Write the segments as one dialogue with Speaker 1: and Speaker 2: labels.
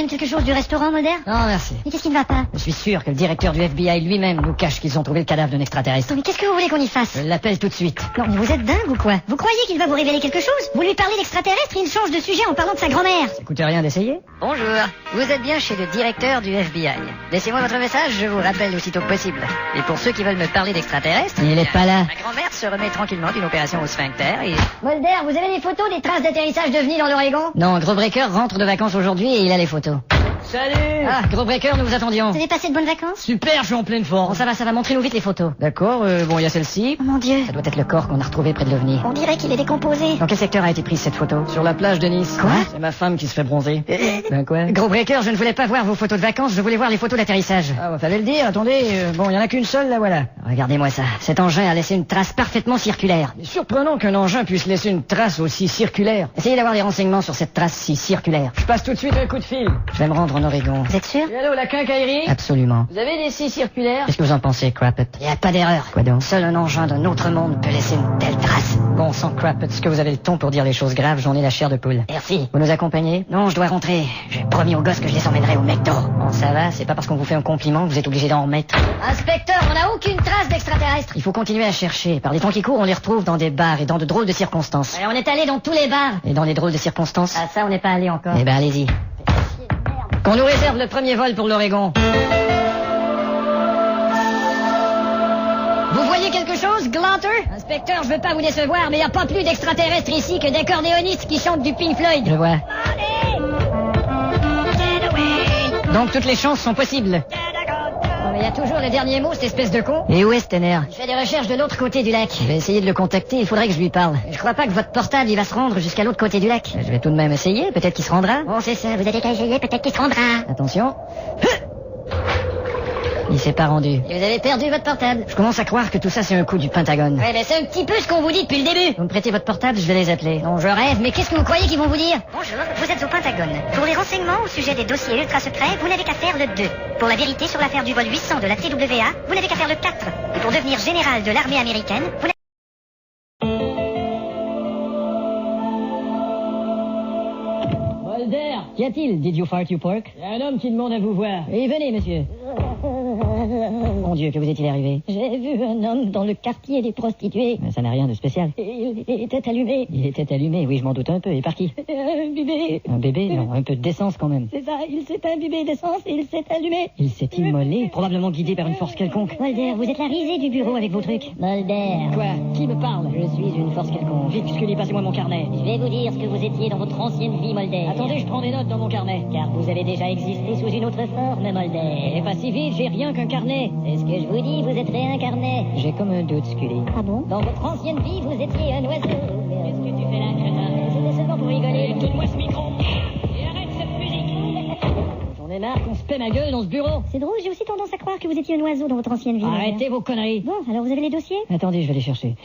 Speaker 1: ramène quelque chose du restaurant, Mulder?
Speaker 2: Non, merci.
Speaker 1: Mais qu'est-ce qui ne va pas?
Speaker 2: Je suis sûr que le directeur du FBI lui-même nous cache qu'ils ont trouvé le cadavre d'un extraterrestre.
Speaker 1: Mais qu'est-ce que vous voulez qu'on y fasse?
Speaker 2: Je l'appelle tout de suite.
Speaker 1: Non, mais vous êtes dingue ou quoi? Vous croyez qu'il va vous révéler quelque chose? Vous lui parlez d'extraterrestre et il change de sujet en parlant de sa grand-mère.
Speaker 2: Ça coûte rien d'essayer?
Speaker 3: Bonjour, vous êtes bien chez le directeur du FBI. Laissez-moi votre message, je vous rappelle aussitôt que possible. Et pour ceux qui veulent me parler d'extraterrestres...
Speaker 2: Il est pas là.
Speaker 3: Ma grand-mère se remet tranquillement d'une opération au sphincter et...
Speaker 1: Mulder, vous avez des photos des traces d'atterrissage d'OVNI dans l'Oregon?
Speaker 2: Non, Gros Breaker rentre de vacances aujourd'hui et il a les photos.
Speaker 4: Salut!
Speaker 2: Ah, Gros Breaker, nous vous attendions.
Speaker 1: Vous avez passé de bonnes vacances?
Speaker 4: Super, je suis en pleine
Speaker 2: Bon,
Speaker 4: forme.
Speaker 2: ça va, montrez-nous vite les photos.
Speaker 4: D'accord, bon, il y a celle-ci.
Speaker 1: Oh mon Dieu.
Speaker 2: Ça doit être le corps qu'on a retrouvé près de l'OVNI.
Speaker 1: On dirait qu'il est décomposé.
Speaker 2: Dans quel secteur a été prise cette photo?
Speaker 4: Sur la plage de Nice.
Speaker 2: Quoi?
Speaker 4: C'est ma femme qui se fait bronzer. Ben quoi?
Speaker 2: Gros Breaker, je ne voulais pas voir vos photos de vacances, je voulais voir les photos d'atterrissage.
Speaker 4: Ah, bah, fallait le dire, attendez, bon, il y en a qu'une seule, là, voilà.
Speaker 2: Regardez-moi ça. Cet engin a laissé une trace parfaitement circulaire.
Speaker 4: C'est surprenant qu'un engin puisse laisser une trace aussi circulaire.
Speaker 2: Essayez d'avoir des renseignements sur cette trace si circulaire.
Speaker 4: Je passe tout de suite un coup de fil.
Speaker 2: Je vais me rendre en Oregon.
Speaker 1: Vous êtes sûr?
Speaker 4: Et allô, la quincaillerie?
Speaker 2: Absolument.
Speaker 4: Vous avez des scies circulaires?
Speaker 2: Qu'est-ce que vous en pensez, Crappet? Il n'y a pas d'erreur. Quoi donc? Seul un engin d'un autre monde peut laisser une telle trace. Bon sang, Crappet, est-ce que vous avez le ton pour dire les choses graves? J'en ai la chair de poule.
Speaker 1: Merci.
Speaker 2: Vous nous accompagnez? Non, je dois rentrer. J'ai promis aux gosses que je les emmènerai au McDo. Bon, ça va, c'est pas parce qu'on vous fait un compliment que vous êtes obligé d'en remettre.
Speaker 1: Inspecteur, on n'a aucune trace d'extraterrestre.
Speaker 2: Il faut continuer à chercher. Par les temps qui courent, on les retrouve dans des bars et dans de drôles de circonstances.
Speaker 1: Et on est allé dans tous les bars.
Speaker 2: Et dans des drôles de circonstances?
Speaker 1: Ah, ça, on n'est pas allé encore.
Speaker 2: Eh ben, allez-y. Qu'on nous réserve le premier vol pour l'Oregon.
Speaker 1: Vous voyez quelque chose, Glanter? Inspecteur, je veux pas vous décevoir, mais y a pas plus d'extraterrestres ici que d'accordéonistes qui chantent du Pink Floyd.
Speaker 2: Je vois. Donc toutes les chances sont possibles.
Speaker 1: Oh, mais y a toujours le dernier mot, cette espèce de con.
Speaker 2: Et où est Stenner?
Speaker 1: Il fait des recherches de l'autre côté du lac.
Speaker 2: Je vais essayer de le contacter, il faudrait que je lui parle.
Speaker 1: Je crois pas que votre portable, il va se rendre jusqu'à l'autre côté du lac.
Speaker 2: Je vais tout de même essayer, peut-être qu'il se rendra.
Speaker 1: Bon, c'est ça, vous avez qu'à essayer, peut-être qu'il se rendra.
Speaker 2: Attention. Il s'est pas rendu.
Speaker 1: Et vous avez perdu votre portable.
Speaker 2: Je commence à croire que tout ça c'est un coup du Pentagone.
Speaker 1: Ouais, mais c'est un petit peu ce qu'on vous dit depuis le début.
Speaker 2: Vous me prêtez votre portable, je vais les appeler.
Speaker 1: Non, je rêve, mais qu'est-ce que vous croyez qu'ils vont vous dire? Bonjour, vous êtes au Pentagone. Pour les renseignements au sujet des dossiers ultra secrets, vous n'avez qu'à faire le 2. Pour la vérité sur l'affaire du vol 800 de la TWA, vous n'avez qu'à faire le 4. Et pour devenir général de l'armée américaine, vous n'avez...
Speaker 4: Mulder,
Speaker 2: Qu'y a-t-il, did you fart you pork?
Speaker 4: il y a un homme qui demande à vous voir.
Speaker 2: Et venez, monsieur. Mon Dieu, que vous est-il arrivé?
Speaker 1: J'ai vu un homme dans le quartier des prostituées.
Speaker 2: Mais ça n'a rien de spécial.
Speaker 1: Il était allumé.
Speaker 2: Il était allumé, oui, je m'en doute un peu. Et par qui?
Speaker 1: Un bébé.
Speaker 2: Un bébé? Non, un peu de décence quand même.
Speaker 1: C'est ça, il s'est imbibé d'essence et il s'est allumé.
Speaker 2: Il s'est immolé, probablement guidé par une force quelconque.
Speaker 1: Mulder, vous êtes la risée du bureau avec vos trucs. Mulder.
Speaker 2: Quoi? Qui me parle?
Speaker 1: Je suis une force quelconque.
Speaker 2: Vite, Scully, passez-moi mon carnet.
Speaker 1: Je vais vous dire ce que vous étiez dans votre ancienne vie, Mulder.
Speaker 2: Attendez, je prends des notes dans mon carnet.
Speaker 1: Car vous avez déjà existé sous une autre forme, Mulder.
Speaker 2: Et pas si vite, j'ai rien qu'un carnet.
Speaker 1: C'est ce que je vous dis, vous êtes réincarné.
Speaker 2: J'ai comme un doute, Scully.
Speaker 1: Ah bon? Dans votre ancienne vie, vous étiez un oiseau. Qu'est-ce que tu fais là, crétin? C'était seulement pour rigoler.
Speaker 4: Donne-moi ce micro et arrête cette musique.
Speaker 2: J'en ai marre qu'on se paie ma gueule dans ce bureau.
Speaker 1: C'est drôle, j'ai aussi tendance à croire que vous étiez un oiseau dans votre ancienne vie.
Speaker 2: Arrêtez vos conneries.
Speaker 1: Bon, alors vous avez les dossiers?
Speaker 2: Attendez, je vais les chercher.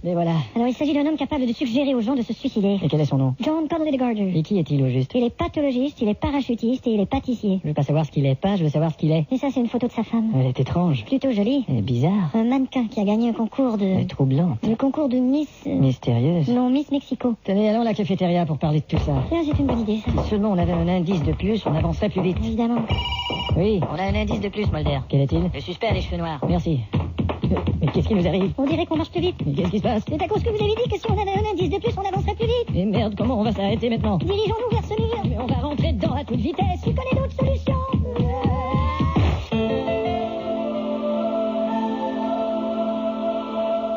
Speaker 2: Les voilà.
Speaker 1: Alors il s'agit d'un homme capable de suggérer aux gens de se suicider.
Speaker 2: Et quel est son nom?
Speaker 1: John Conley-Garder.
Speaker 2: Et qui est-il au juste?
Speaker 1: Il est pathologiste, il est parachutiste et il est pâtissier.
Speaker 2: Je veux pas savoir ce qu'il est pas, je veux savoir ce qu'il est.
Speaker 1: Et ça, c'est une photo de sa femme.
Speaker 2: Elle est étrange.
Speaker 1: Plutôt jolie.
Speaker 2: Elle est bizarre.
Speaker 1: Un mannequin qui a gagné un concours
Speaker 2: Elle est
Speaker 1: de...
Speaker 2: troublante.
Speaker 1: Le concours de Miss...
Speaker 2: Mystérieuse.
Speaker 1: Non, Miss Mexico.
Speaker 2: Tenez, allons à la cafétéria pour parler de tout ça.
Speaker 1: Tiens, c'est une bonne idée, ça.
Speaker 2: Si seulement on avait un indice de plus, on avancerait plus vite.
Speaker 1: Évidemment.
Speaker 2: Oui.
Speaker 3: On a un indice de plus, Mulder.
Speaker 2: Quel est-il?
Speaker 3: Le suspect a les cheveux noirs.
Speaker 2: Merci. Mais qu'est-ce qui nous arrive?
Speaker 1: On dirait qu'on marche plus vite.
Speaker 2: Mais qu'est-ce qui se passe?
Speaker 1: C'est à cause que vous avez dit que si on avait un indice de plus, on avancerait plus vite.
Speaker 2: Et merde, comment on va s'arrêter maintenant?
Speaker 1: Dirigeons-nous vers ce mur.
Speaker 2: Mais on va rentrer dedans à toute vitesse.
Speaker 1: Tu connais d'autres solutions?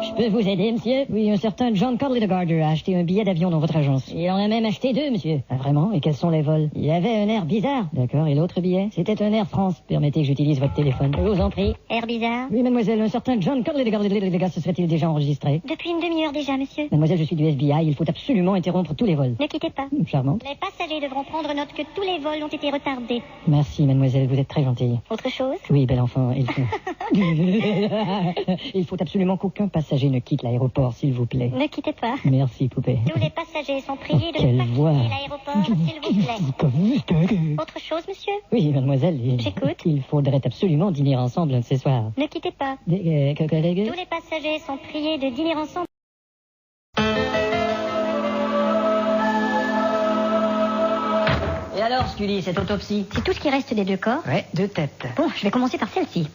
Speaker 2: Je peux vous aider, monsieur? Oui, un certain John Conley-Garder a acheté un billet d'avion dans votre agence. Il en a même acheté 2, monsieur. Ah, vraiment? Et quels sont les vols? Il avait un air bizarre. D'accord, et l'autre billet? C'était un Air France. Permettez que j'utilise votre téléphone. Je vous en prie.
Speaker 1: Air bizarre.
Speaker 2: Oui, mademoiselle, un certain John Conley-Garder se serait-il déjà enregistré?
Speaker 1: Depuis une demi-heure déjà, monsieur.
Speaker 2: Mademoiselle, je suis du FBI, il faut absolument interrompre tous les vols.
Speaker 1: Ne quittez pas.
Speaker 2: Charmante.
Speaker 1: Les passagers devront prendre note que tous les vols ont été retardés.
Speaker 2: Merci, mademoiselle, vous êtes très gentille.
Speaker 1: Autre chose?
Speaker 2: Oui, bel enfant, il faut... il faut absolument qu'aucun passager ne quitte l'aéroport, s'il vous plaît.
Speaker 1: Ne quittez pas.
Speaker 2: Merci, poupée.
Speaker 1: Tous les passagers sont priés de
Speaker 2: Quelle
Speaker 1: ne pas
Speaker 2: voix.
Speaker 1: quitter l'aéroport, s'il vous plaît. Autre chose, monsieur?
Speaker 2: Oui, mademoiselle.
Speaker 1: J'écoute.
Speaker 2: Il faudrait absolument dîner ensemble un de ces soirs.
Speaker 1: Ne quittez pas. Tous les passagers sont priés de dîner ensemble.
Speaker 2: alors, Scully, cette autopsie?
Speaker 1: C'est tout ce qui reste des deux corps?
Speaker 2: Ouais, 2 têtes.
Speaker 1: Bon, je vais commencer par celle-ci.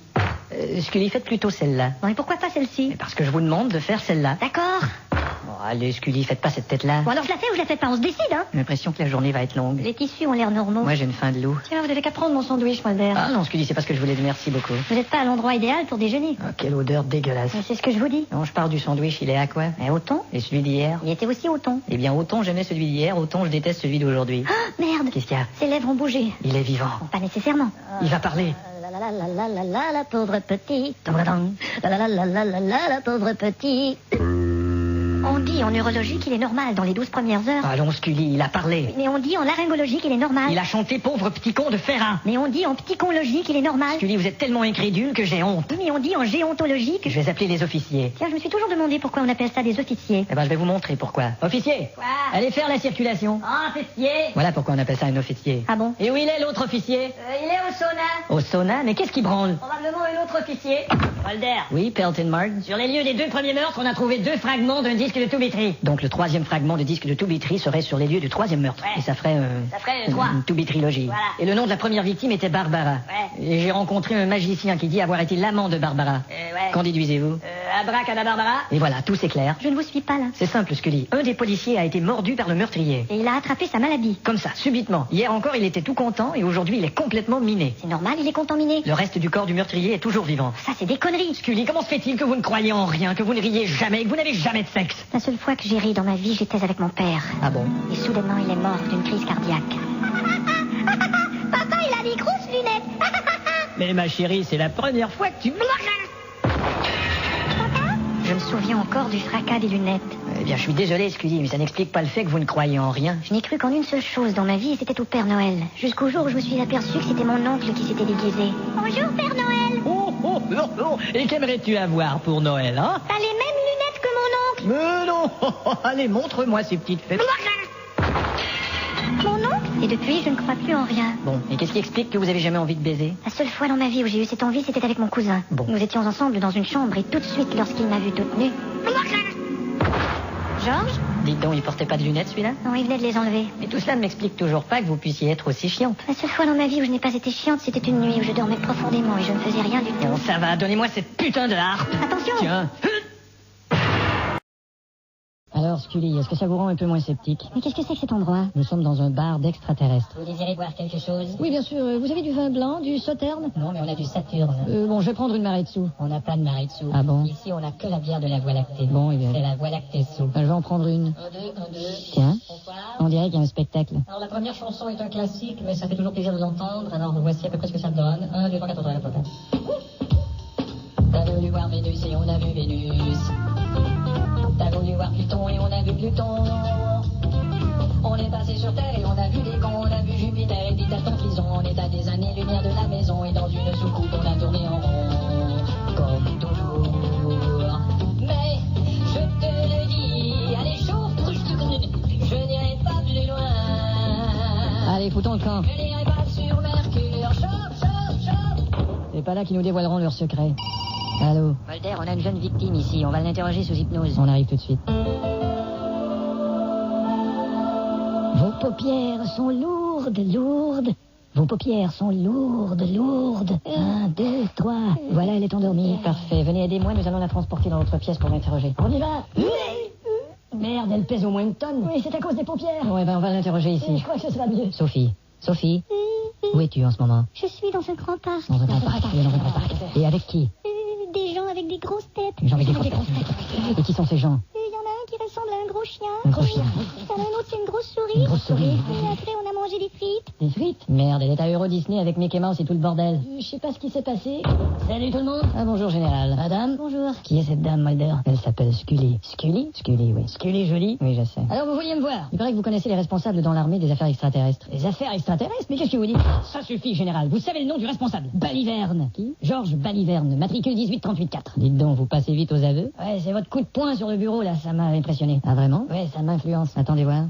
Speaker 2: Scully, faites plutôt celle-là.
Speaker 1: Bon, et pourquoi pas celle-ci?
Speaker 2: Parce que je vous demande de faire celle-là.
Speaker 1: D'accord.
Speaker 2: Bon, allez, Scully, faites pas cette tête-là.
Speaker 1: Bon, alors je la fais ou je la fais pas? On se décide, hein?
Speaker 2: J'ai l'impression que la journée va être longue.
Speaker 1: Les tissus ont l'air normaux.
Speaker 2: Moi, j'ai une faim de loup.
Speaker 1: Tiens, vous n'avez qu'à prendre mon sandwich, Mulder.
Speaker 2: Ah non, Scully, c'est pas ce que je voulais dire. Merci beaucoup.
Speaker 1: Vous n'êtes pas à l'endroit idéal pour déjeuner.
Speaker 2: Ah, quelle odeur dégueulasse.
Speaker 1: Mais c'est ce que je vous dis.
Speaker 2: Non, je parle du sandwich, il est à quoi?
Speaker 1: Mais au thon?
Speaker 2: Et celui d'hier?
Speaker 1: Il était aussi au thon.
Speaker 2: Eh bien, autant j'aimais celui d'hier, autant je déteste celui d'aujourd'hui.
Speaker 1: Ah, merde.
Speaker 2: Qu'est-ce qu'il y a?
Speaker 1: Ses lèvres ont bougé.
Speaker 2: Il est vivant.
Speaker 1: Bon, pas nécessairement.
Speaker 2: Il va parler.
Speaker 1: La pauvre petit. La pauvre petit. On dit en neurologie qu'il est normal dans les 12 premières heures.
Speaker 2: Allons, Scully, il a parlé.
Speaker 1: Mais on dit en laryngologie qu'il est normal.
Speaker 2: Il a chanté pauvre petit con de Ferrin.
Speaker 1: Mais on dit en psychologie qu'il est normal.
Speaker 2: Scully, vous êtes tellement incrédule que j'ai honte.
Speaker 1: Mais on dit en géontologie que...
Speaker 2: Je vais appeler les officiers.
Speaker 1: Tiens, je me suis toujours demandé pourquoi on appelle ça des officiers.
Speaker 2: Eh ben, je vais vous montrer pourquoi. Officier!
Speaker 1: Quoi?
Speaker 2: Allez faire la circulation.
Speaker 1: Officier?
Speaker 2: Voilà pourquoi on appelle ça un officier.
Speaker 1: Ah bon?
Speaker 2: Et où il est, l'autre officier?
Speaker 1: Il est au sauna.
Speaker 2: Au sauna? Mais qu'est-ce qui branle?
Speaker 1: Probablement un autre officier. Mulder.
Speaker 2: Oui, Pelton Marg.
Speaker 1: Sur les lieux des 2 premiers meurtres, on a trouvé 2 fragments d'un disque de Toubitry.
Speaker 2: Donc le 3e fragment de disque de Toubitry serait sur les lieux du 3e meurtre.
Speaker 1: Ouais.
Speaker 2: Et ça ferait...
Speaker 1: Ça ferait 3.
Speaker 2: Une Toubitrilogie.
Speaker 1: Voilà.
Speaker 2: Et le nom de la première victime était Barbara.
Speaker 1: Ouais.
Speaker 2: Et j'ai rencontré un magicien qui dit avoir été l'amant de Barbara.
Speaker 1: Ouais.
Speaker 2: Qu'en déduisez-vous?
Speaker 1: Abracadabarbara.
Speaker 2: Et voilà, tout c'est clair.
Speaker 1: Je ne vous suis pas là.
Speaker 2: C'est simple, Scully. Un des policiers a été mordu par le meurtrier.
Speaker 1: Et il a attrapé sa maladie.
Speaker 2: Comme ça, subitement. Hier encore, il était tout content et aujourd'hui, il est complètement miné.
Speaker 1: C'est normal, il est contaminé.
Speaker 2: Le reste du corps du meurtrier est toujours vivant.
Speaker 1: Ça, c'est des conneries.
Speaker 2: Scully, comment se fait-il que vous ne croyez en rien, que vous ne riez jamais, que vous n'avez jamais de sexe?
Speaker 1: La seule fois que j'ai ri dans ma vie, j'étais avec mon père.
Speaker 2: Ah bon?
Speaker 1: Et soudainement, il est mort d'une crise cardiaque. Papa, il a des grosses lunettes.
Speaker 2: Mais ma chérie, c'est la première fois que tu...
Speaker 1: Je me souviens encore du fracas des lunettes.
Speaker 2: Eh bien, je suis désolé, Scully, mais ça n'explique pas le fait que vous ne croyez en rien.
Speaker 1: Je n'ai cru qu'en une seule chose dans ma vie, et c'était au Père Noël. Jusqu'au jour où je me suis aperçu que c'était mon oncle qui s'était déguisé. Bonjour, Père Noël.
Speaker 2: Oh. Et qu'aimerais-tu avoir pour Noël, hein?
Speaker 1: T'as les mêmes lunettes que mon oncle.
Speaker 2: Mais non. Allez, montre-moi ces petites fesses.
Speaker 1: Mon oncle? Et depuis, je ne crois plus en rien.
Speaker 2: Bon, et qu'est-ce qui explique que vous avez jamais envie de baiser?
Speaker 1: La seule fois dans ma vie où j'ai eu cette envie, c'était avec mon cousin.
Speaker 2: Bon.
Speaker 1: Nous étions ensemble dans une chambre et tout de suite, lorsqu'il m'a vue toute nue... Georges?
Speaker 2: Dites donc, il portait pas de lunettes, celui-là?
Speaker 1: Non, il venait de les enlever.
Speaker 2: Mais tout cela ne m'explique toujours pas que vous puissiez être aussi chiante.
Speaker 1: La seule fois dans ma vie où je n'ai pas été chiante, c'était une nuit où je dormais profondément et je ne faisais rien du
Speaker 2: Bon,
Speaker 1: tout.
Speaker 2: ça va, donnez-moi cette putain de harpe.
Speaker 1: Attention!
Speaker 2: Tiens. Alors, Scully, est-ce que ça vous rend un peu moins sceptique?
Speaker 1: Mais qu'est-ce que c'est que cet endroit?
Speaker 2: Nous sommes dans un bar d'extraterrestres.
Speaker 3: Vous désirez boire quelque chose?
Speaker 2: Oui, bien sûr. Vous avez du vin blanc, du sauterne?
Speaker 3: Non, mais on a du Saturne.
Speaker 2: Bon, je vais prendre une Maretsu.
Speaker 3: On n'a pas de Maretsu.
Speaker 2: Ah bon?
Speaker 3: Ici, on n'a que la bière de la Voie lactée.
Speaker 2: Bon, eh bien.
Speaker 3: C'est la Voie lactée sous.
Speaker 2: Je vais en prendre une.
Speaker 3: 1, 2, 1, 2.
Speaker 2: Tiens,
Speaker 3: Bonsoir.
Speaker 2: on dirait qu'il y a un spectacle.
Speaker 3: Alors, la première chanson est un classique, mais ça fait toujours plaisir de l'entendre. Alors, voici à peu près ce que ça donne. 1, 2, 3, 4, 5, la pointe. T'as voulu voir Vénus et on a vu Vénus. T'as voulu voir Pluton et on a vu Pluton. On est passé sur Terre et on a vu des cons. On a vu Jupiter et Titan qu'ils ont. On est à des années-lumière de la maison. Et dans une soucoupe on a tourné en rond. Comme toujours. Mais je te le dis, allez chauffe, je n'irai pas plus loin.
Speaker 2: Allez, foutons le camp.
Speaker 3: Je n'irai pas sur Mercure. Chauffe.
Speaker 2: C'est pas là qu'ils nous dévoileront leurs secrets. Allô?
Speaker 3: Mulder, on a une jeune victime ici. On va l'interroger sous hypnose.
Speaker 2: On arrive tout de suite. Vos paupières sont lourdes, lourdes. Vos paupières sont lourdes, lourdes. 1, 2, 3. Voilà, elle est endormie. Parfait. Venez, aidez-moi, nous allons la transporter dans notre pièce pour l'interroger. On y va? Merde, elle pèse au moins une tonne. Oui, c'est à cause des paupières. Ouais, ben on va l'interroger ici. Je crois que ce sera mieux. Sophie. Où es-tu en ce moment?
Speaker 1: Je suis dans un grand parc.
Speaker 2: Dans un grand parc. Oui, dans un grand parc. Et avec qui?
Speaker 1: Des gens avec des grosses têtes.
Speaker 2: Des gens avec des grosses têtes. Et qui sont ces gens?
Speaker 1: Il y en a un qui ressemble à un gros chien.
Speaker 2: Un gros chien.
Speaker 1: Il y en a un autre, c'est une grosse souris.
Speaker 2: Une grosse souris.
Speaker 1: Et après, on a mangé des frites.
Speaker 2: Des frites? Merde, elle est à Euro Disney avec Mickey Mouse et tout le bordel. Je sais pas ce qui s'est passé. Salut tout le monde. Ah, bonjour, général. Madame?
Speaker 1: Bonjour.
Speaker 2: Qui est cette dame, Mulder? Elle s'appelle Scully. Scully? Scully, oui. Scully jolie? Oui, je sais. Alors, vous vouliez me voir? Il paraît que vous connaissez les responsables dans l'armée des affaires extraterrestres. Les affaires extraterrestres? Mais qu'est-ce que vous dites? Ça suffit, général. Vous savez le nom du responsable? Baliverne. Qui? Georges Baliverne, matricule 18384. Dites donc, vous passez vite aux aveux? Ouais, c'est votre coup de poing sur le bureau, là, ça m'a impressionné. Ah, vraiment? Ouais, ça m'influence. Attendez voir.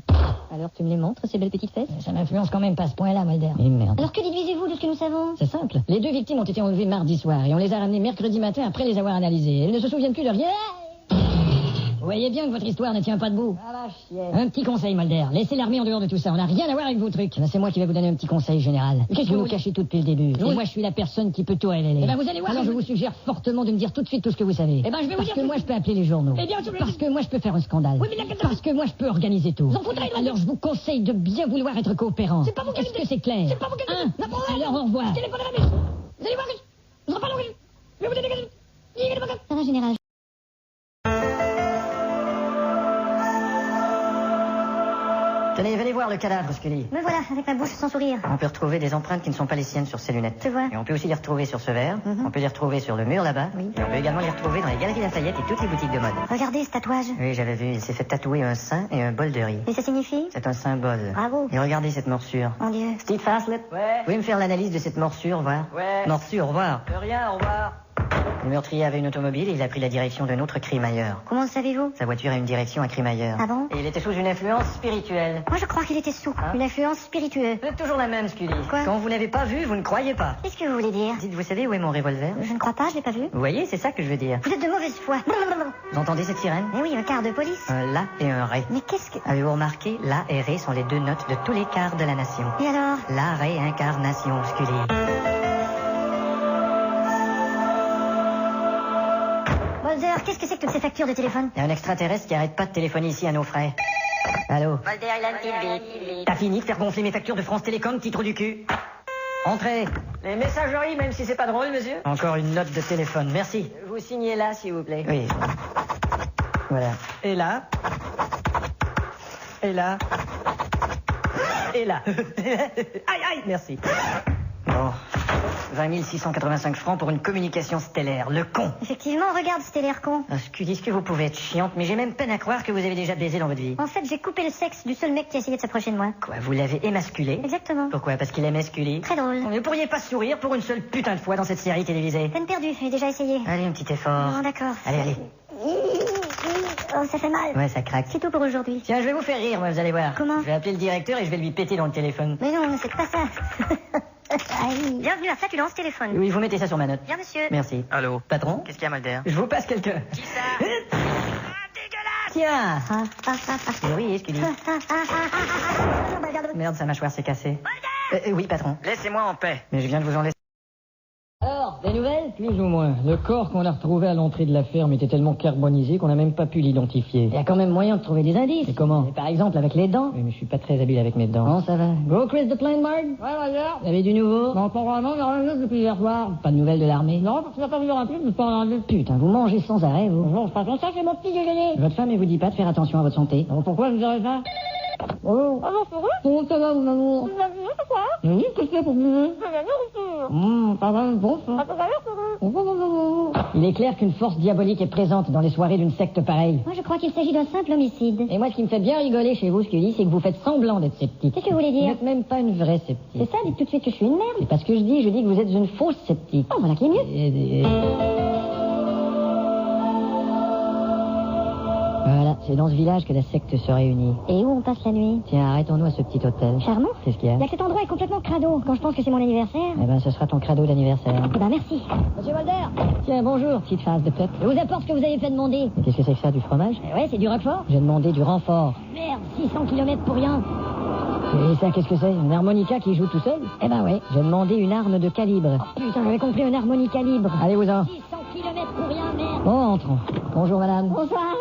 Speaker 2: Alors, tu me les montres, ces belles petites fesses? Ça m'influence quand même pas à ce point-là, Mulder. Et merde.
Speaker 1: Alors que dites-vous de ce que nous savons?
Speaker 2: C'est simple. Les 2 victimes ont été enlevées mardi soir et on les a ramenées mercredi matin après les avoir analysées. Elles ne se souviennent plus de rien. voyez bien que votre histoire ne tient pas debout. Un petit conseil, Mulder. Laissez l'armée en dehors de tout ça. On n'a rien à voir avec vos trucs. C'est moi qui vais vous donner un petit conseil général. Qu'est-ce que vous nous cachez tout depuis le début? Et moi, je suis la personne qui peut tout révéler. Eh ben, vous allez voir. Alors, je vous suggère fortement de me dire tout de suite tout ce que vous savez. Eh ben, je vais vous dire. Parce que moi, je peux appeler les journaux. Eh bien, parce que moi, je peux faire un scandale. Oui, mais parce que moi, je peux organiser tout. Alors, je vous conseille de bien vouloir être coopérant. C'est pas vous. Est-ce que c'est clair? C'est pas vous. Alors, au revoir. Vous allez voir. Je vais vous donner.
Speaker 1: Ça va, général.
Speaker 2: Tenez, venez voir le cadavre, Scully.
Speaker 1: Me voilà, avec ma bouche sans sourire.
Speaker 2: On peut retrouver des empreintes qui ne sont pas les siennes sur ses lunettes.
Speaker 1: Je vois.
Speaker 2: Et on peut aussi les retrouver sur ce verre. On peut les retrouver sur le mur là-bas.
Speaker 1: Oui.
Speaker 2: Et on peut également les retrouver dans les galeries Lafayette et toutes les boutiques de mode.
Speaker 1: Regardez ce tatouage.
Speaker 2: Oui, j'avais vu. Il s'est fait tatouer un sein et un bol de riz.
Speaker 1: Et ça signifie?
Speaker 2: C'est un symbole.
Speaker 1: Bravo.
Speaker 2: Et regardez cette morsure.
Speaker 1: Mon Dieu.
Speaker 2: Steve Faslett. Ouais. Vous pouvez me faire l'analyse de cette morsure, voir?
Speaker 5: Ouais.
Speaker 2: Morsure, au revoir.
Speaker 5: De rien, au revoir.
Speaker 2: Le meurtrier avait une automobile et il a pris la direction d'un autre crime ailleurs.
Speaker 1: Comment le savez-vous?
Speaker 2: Sa voiture a une direction à crime ailleurs.
Speaker 1: Ah bon?
Speaker 2: Et il était sous une influence spirituelle.
Speaker 1: Moi, je crois qu'il était sous.
Speaker 2: Hein?
Speaker 1: Une influence spiritueuse.
Speaker 2: Vous êtes toujours la même, Scully.
Speaker 1: Quoi?
Speaker 2: Quand vous n'avez pas vu, vous ne croyez pas.
Speaker 1: Qu'est-ce que vous voulez dire?
Speaker 2: Dites, vous savez où est mon revolver?
Speaker 1: Je ne crois pas, je l'ai pas vu.
Speaker 2: Vous voyez, c'est ça que je veux dire.
Speaker 1: Vous êtes de mauvaise foi.
Speaker 2: Vous entendez cette sirène?
Speaker 1: Mais oui, un quart de police.
Speaker 2: Un La et un Ré.
Speaker 1: Mais qu'est-ce que...
Speaker 2: Avez-vous remarqué? La et Ré sont les deux notes de tous les quarts de la nation.
Speaker 1: Et alors?
Speaker 2: La réincarnation, Scully.
Speaker 1: Mulder, qu'est-ce que c'est que toutes ces factures de téléphone?
Speaker 2: Il y a un extraterrestre qui arrête pas de téléphoner ici à nos frais. Allô?
Speaker 1: Mulder, il a une petite bite.
Speaker 2: T'as fini de faire gonfler mes factures de France Télécom, petit trou du cul? Entrez.
Speaker 5: Les messageries, même si c'est pas drôle, monsieur.
Speaker 2: Encore une note de téléphone, merci.
Speaker 5: Vous signez là, s'il vous plaît.
Speaker 2: Oui. Voilà.
Speaker 5: Et là. Et là. Et là. Aïe, aïe, merci.
Speaker 2: Bon. 20 685 francs pour une communication stellaire. Le con.
Speaker 1: Effectivement, regarde, c'était l'air con.
Speaker 2: Ah, Scully, est-ce que vous pouvez être chiante, mais j'ai même peine à croire que vous avez déjà baisé dans votre vie.
Speaker 1: En fait, j'ai coupé le sexe du seul mec qui a essayé de s'approcher de moi.
Speaker 2: Quoi, vous l'avez émasculé?
Speaker 1: Exactement.
Speaker 2: Pourquoi? Parce qu'il aimait Scully?
Speaker 1: Très drôle.
Speaker 2: Vous ne pourriez pas sourire pour une seule putain de fois dans cette série télévisée.
Speaker 1: Peine perdue, j'ai déjà essayé.
Speaker 2: Allez, un petit effort.
Speaker 1: Bon, d'accord.
Speaker 2: Allez.
Speaker 1: Oh, ça fait mal.
Speaker 2: Ouais, ça craque.
Speaker 1: C'est tout pour aujourd'hui.
Speaker 2: Tiens, je vais vous faire rire, moi, vous allez voir.
Speaker 1: Comment?
Speaker 2: Je vais appeler le directeur et je vais lui péter dans le téléphone.
Speaker 1: Mais non, c'est pas ça. Bienvenue à Flatulence Téléphone.
Speaker 2: Oui, vous mettez ça sur ma note.
Speaker 1: Bien, monsieur.
Speaker 2: Merci.
Speaker 5: Allô?
Speaker 2: Patron?
Speaker 5: Qu'est-ce qu'il y a, Mulder?
Speaker 2: Je vous passe quelqu'un.
Speaker 5: Qui ça? Dégueulasse!
Speaker 2: Tiens.
Speaker 1: Ah.
Speaker 2: Oui, Scully. Merde, sa mâchoire s'est cassée. Oui, patron.
Speaker 5: Laissez-moi en paix.
Speaker 2: Mais je viens de vous en laisser.
Speaker 4: Alors, des nouvelles?
Speaker 6: Plus ou moins. Le corps qu'on a retrouvé à l'entrée de la ferme était tellement carbonisé qu'on n'a même pas pu l'identifier.
Speaker 2: Il y a quand même moyen de trouver des indices.
Speaker 6: Et comment?
Speaker 2: Par exemple, avec les dents.
Speaker 6: Oui, mais je suis pas très habile avec mes dents.
Speaker 2: Bon, ça va.
Speaker 6: Gros Chris de Plainbard?
Speaker 4: Ouais, Roger.
Speaker 6: Vous avez du nouveau?
Speaker 4: Non, pas vraiment, mais rien de depuis hier soir.
Speaker 6: Pas de nouvelles de l'armée?
Speaker 4: Non, parce que tu n'as pas vu le rapide, mais pas en enlever.
Speaker 2: Putain, vous mangez sans arrêt, vous.
Speaker 4: Bonjour, c'est pas comme ça, c'est mon petit déjeuner.
Speaker 6: Votre femme, elle vous dit pas de faire attention à votre santé?
Speaker 4: Alors pourquoi je vous dirais ça? Oh, ah non, c'est vrai? Comment ça va, mon amour? Vous avez vu, c'est quoi? Oui, qu'est-ce que c'est pour vous? C'est la nourriture. Ça va, bon, ça. Ah, tout à l'heure,
Speaker 6: Il est clair qu'une force diabolique est présente dans les soirées d'une secte pareille.
Speaker 1: Moi, je crois qu'il s'agit d'un simple homicide.
Speaker 6: Et moi, ce qui me fait bien rigoler chez vous, Scully, c'est que vous faites semblant d'être sceptique.
Speaker 1: Qu'est-ce que vous voulez
Speaker 6: Vous
Speaker 1: dire?
Speaker 6: n'êtes même pas une vraie sceptique.
Speaker 1: C'est ça, dites tout de suite que je suis une merde.
Speaker 6: C'est pas ce que je dis que vous êtes une fausse sceptique.
Speaker 1: Oh, voilà qui est mieux.
Speaker 6: Voilà, c'est dans ce village que la secte se réunit.
Speaker 1: Et où on passe la nuit?
Speaker 6: Tiens, arrêtons-nous à ce petit hôtel.
Speaker 1: Charmant.
Speaker 6: Qu'est-ce qu'il y a?
Speaker 1: Il y a que cet endroit est complètement crado. Quand je pense que c'est mon anniversaire.
Speaker 6: Eh ben, ce sera ton cadeau d'anniversaire.
Speaker 1: Eh ben, merci.
Speaker 4: Monsieur Mulder,
Speaker 6: Tiens, bonjour, petite face de peuple.
Speaker 4: je vous apporte ce que vous avez fait demander.
Speaker 6: Mais qu'est-ce que c'est que ça, du fromage?
Speaker 4: Ouais, c'est du Roquefort.
Speaker 6: J'ai demandé du renfort.
Speaker 4: Merde, 600 km pour rien.
Speaker 6: Et ça, qu'est-ce que c'est? Une harmonica qui joue tout seul?
Speaker 4: Eh ben ouais.
Speaker 6: J'ai demandé une arme de calibre.
Speaker 4: Putain, j'avais compris un harmonica libre.
Speaker 6: Allez-vous-en.
Speaker 4: 600 km pour rien, merde.
Speaker 6: Bon, entrons. Bonjour, madame.
Speaker 4: Bonsoir.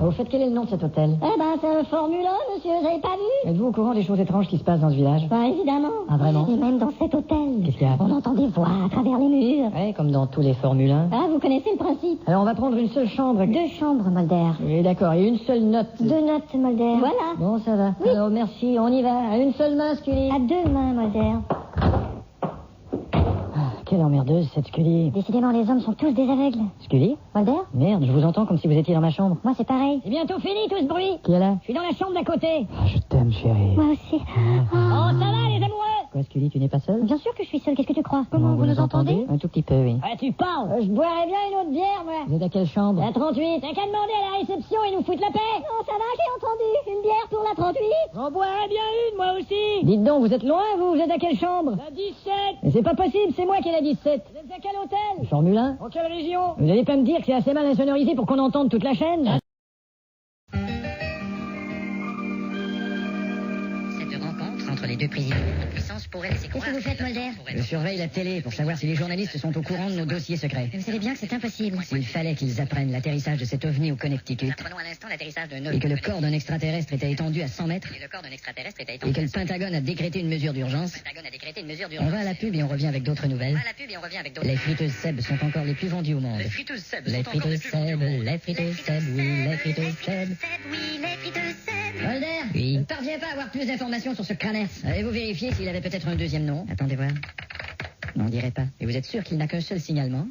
Speaker 6: Au fait, quel est le nom de cet hôtel?
Speaker 4: Eh ben, c'est un Formule 1, monsieur, vous avez pas vu?
Speaker 6: Êtes-vous au courant des choses étranges qui se passent dans ce village?
Speaker 4: Bah, évidemment.
Speaker 6: Ah, vraiment?
Speaker 4: Et même dans cet hôtel.
Speaker 6: Qu'est-ce qu'il y a?
Speaker 4: On entend des voix à travers les murs.
Speaker 6: Ouais, comme dans tous les Formule 1.
Speaker 4: Ah, vous connaissez le principe?
Speaker 6: Alors, on va prendre une seule chambre.
Speaker 1: 2 chambres, Mulder.
Speaker 6: Oui, d'accord, et une seule note.
Speaker 1: 2 notes, Mulder.
Speaker 4: Voilà.
Speaker 6: Bon, ça va.
Speaker 1: Oui.
Speaker 6: Alors, merci, on y va. À une seule main, Scully.
Speaker 1: À 2 mains, Mulder.
Speaker 6: Quelle emmerdeuse, cette Scully.
Speaker 1: Décidément, les hommes sont tous des aveugles.
Speaker 6: Scully?
Speaker 1: Mulder?
Speaker 6: Merde, je vous entends comme si vous étiez dans ma chambre.
Speaker 1: Moi, c'est pareil.
Speaker 4: C'est bientôt fini, tout ce bruit.
Speaker 6: Qui est là?
Speaker 4: Je suis dans la chambre d'à côté.
Speaker 6: Ah, je t'aime, chérie.
Speaker 1: Moi aussi.
Speaker 4: Oh, ça va, les amoureux?
Speaker 6: Quoi, Scully, tu n'es pas seule?
Speaker 1: Bien sûr que je suis seule. Qu'est-ce que tu crois?
Speaker 6: Comment, vous nous entendez? Un tout petit peu, oui.
Speaker 4: Ouais, tu parles. Je boirais bien une autre bière, moi.
Speaker 6: Vous êtes à quelle chambre?
Speaker 4: La 38. T'as qu'à demander à la réception, ils nous foutent la paix.
Speaker 1: Oh, ça va, j'ai entendu. Une bière pour la 38.
Speaker 4: J'en boirais bien une, moi aussi.
Speaker 6: Dites donc, vous êtes loin, vous? Vous êtes à quelle chambre?
Speaker 4: La 17.
Speaker 6: Mais c'est pas possible, c'est moi qui ai la 17.
Speaker 4: Vous êtes à quel hôtel?
Speaker 6: Formule 1?
Speaker 4: En quelle région?
Speaker 6: Vous allez pas me dire que c'est assez mal insonorisé pour qu'on entende toute la chaîne?
Speaker 2: président.
Speaker 1: Notre puissance pourrait laisser croire...
Speaker 2: Qu'est-ce que vous faites, Mulder?
Speaker 6: Je surveille la télé pour savoir si les journalistes sont au courant de nos dossiers secrets.
Speaker 2: Vous savez bien que c'est impossible.
Speaker 6: S'il fallait qu'ils apprennent l'atterrissage de cet ovni au Connecticut,
Speaker 1: Nous apprenons à l'instant l'atterrissage d'un
Speaker 6: et que le corps d'un extraterrestre était étendu à 100 mètres,
Speaker 1: Et le corps d'un extraterrestre était
Speaker 6: et
Speaker 1: étendu.
Speaker 6: que le Pentagone a décrété une mesure d'urgence,
Speaker 1: Le Pentagone a décrété une mesure
Speaker 6: on
Speaker 1: d'urgence.
Speaker 6: va à la pub et on revient avec d'autres nouvelles.
Speaker 1: On va à la pub et on revient avec d'autres.
Speaker 6: Les friteuses Seb sont encore les plus vendues au monde.
Speaker 1: Les friteuses Seb
Speaker 6: Les
Speaker 1: sont encore
Speaker 6: friteuses
Speaker 1: plus vendues au
Speaker 6: Seb,
Speaker 1: monde.
Speaker 6: les friteuses Seb, oui, les friteuses Seb.
Speaker 1: Oui, les friteuses Seb.
Speaker 2: Mulder?
Speaker 6: Oui.
Speaker 2: Je ne parviens pas à avoir plus d'informations sur ce Craners.
Speaker 6: Avez-vous vérifié s'il avait peut-être un deuxième nom? Attendez voir. Non, on dirait pas. Et vous êtes sûr qu'il n'a qu'un seul signalement?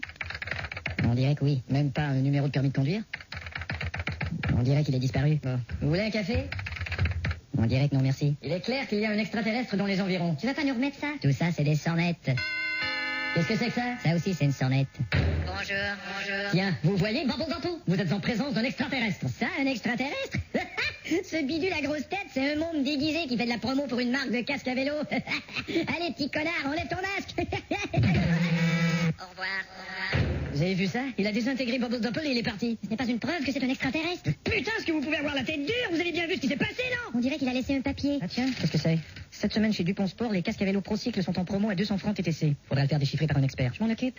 Speaker 6: On dirait que oui. Même pas un numéro de permis de conduire? On dirait qu'il est disparu. Bon. Vous voulez un café? On dirait que non, merci. Il est clair qu'il y a un extraterrestre dans les environs.
Speaker 2: Tu vas pas nous remettre ça?
Speaker 6: Tout ça, c'est des sornettes. Qu'est-ce que c'est que ça? Ça aussi, c'est une sornette.
Speaker 1: Bonjour.
Speaker 6: Tiens, vous voyez, Bambo Bambo, vous êtes en présence d'un extraterrestre.
Speaker 2: Ça, un extraterrestre? Ce bidule à grosse tête, c'est un môme déguisé qui fait de la promo pour une marque de casque à vélo. Allez, petit connard, enlève ton masque.
Speaker 1: Au revoir.
Speaker 6: Vous avez vu ça? Il a désintégré Bubble Doppel et il est parti.
Speaker 2: Ce n'est pas une preuve que c'est un extraterrestre.
Speaker 6: Putain, est-ce que vous pouvez avoir la tête dure? Vous avez bien vu ce qui s'est passé, non?
Speaker 2: On dirait qu'il a laissé un papier.
Speaker 6: Ah tiens, qu'est-ce que c'est? Cette semaine chez Dupont Sport, les casques à vélo Procycle sont en promo à 200 francs TTC. Faudra le faire déchiffrer par un expert. Je m'en occupe.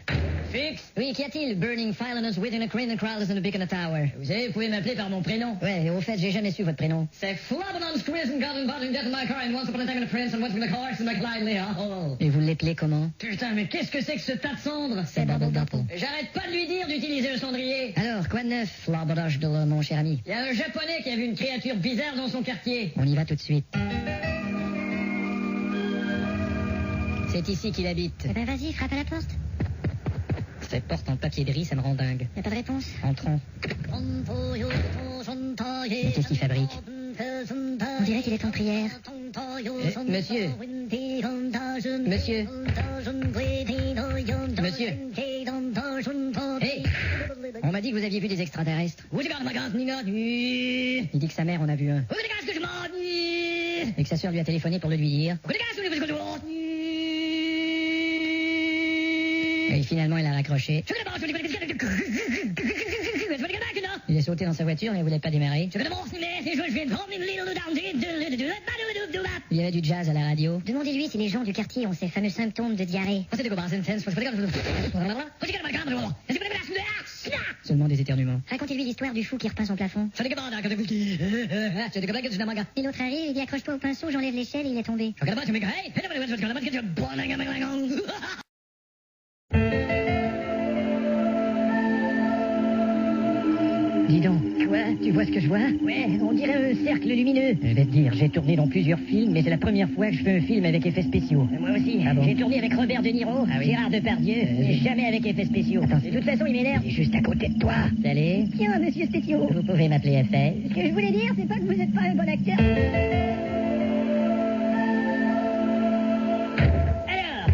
Speaker 6: Fix! Oui, qu'y a-t-il? Burning violence within a crane and crowd in a beacon a tower. Vous savez, vous pouvez m'appeler par mon prénom. Ouais, au fait, j'ai jamais su votre prénom. C'est Flabbernon Squeeze and Goblin Bottling Death in my car and once upon a time in a prince and once upon a horse and my lively. Oh. Et vous l'appelez comment? Putain, mais qu'est-ce que c'est que ce tas de cendres? C'est Bubble Doppel. J'arrête pas de lui dire d'utiliser le cendrier. Alors, quoi de neuf, Flabberdosh de mon cher ami? Il y a un japonais qui a vu une créature bizarre dans son quartier. On y va tout de suite. C'est ici qu'il habite.
Speaker 2: Eh ben vas-y, frappe à la porte.
Speaker 6: Cette porte en papier de riz, ça me rend dingue.
Speaker 2: Y a pas de réponse.
Speaker 6: Entrons. Mais qu'est-ce qu'il fabrique?
Speaker 2: On dirait qu'il est en prière.
Speaker 6: Monsieur. Monsieur. Monsieur. Hey! On m'a dit que vous aviez vu des extraterrestres. Il dit que sa mère en a vu un. Et que sa sœur lui a téléphoné pour le lui dire. Et finalement, elle a raccroché. Il est sauté dans sa voiture et elle voulait pas démarrer. Il y avait du jazz à la radio.
Speaker 2: Demandez-lui si les gens du quartier ont ces fameux symptômes de diarrhée.
Speaker 6: Seulement des éternuements.
Speaker 2: Racontez-lui l'histoire du fou qui repeint son plafond. Et l'autre arrive, il dit accroche-toi au pinceau, j'enlève l'échelle et il est tombé. Dis donc, quoi? Tu vois ce que je vois? Ouais, on dirait un cercle lumineux. Je vais te dire, j'ai tourné dans plusieurs films, mais c'est la première fois que je fais un film avec effets spéciaux. Moi aussi. Ah bon? J'ai tourné avec Robert De Niro, Gérard Depardieu, mais jamais avec effets spéciaux. Attends, de toute façon, il m'énerve. Il est juste à côté de toi. Salut. Tiens, monsieur Spéciaux. Vous pouvez m'appeler effet. Ce que je voulais dire, c'est pas que vous n'êtes pas un bon acteur.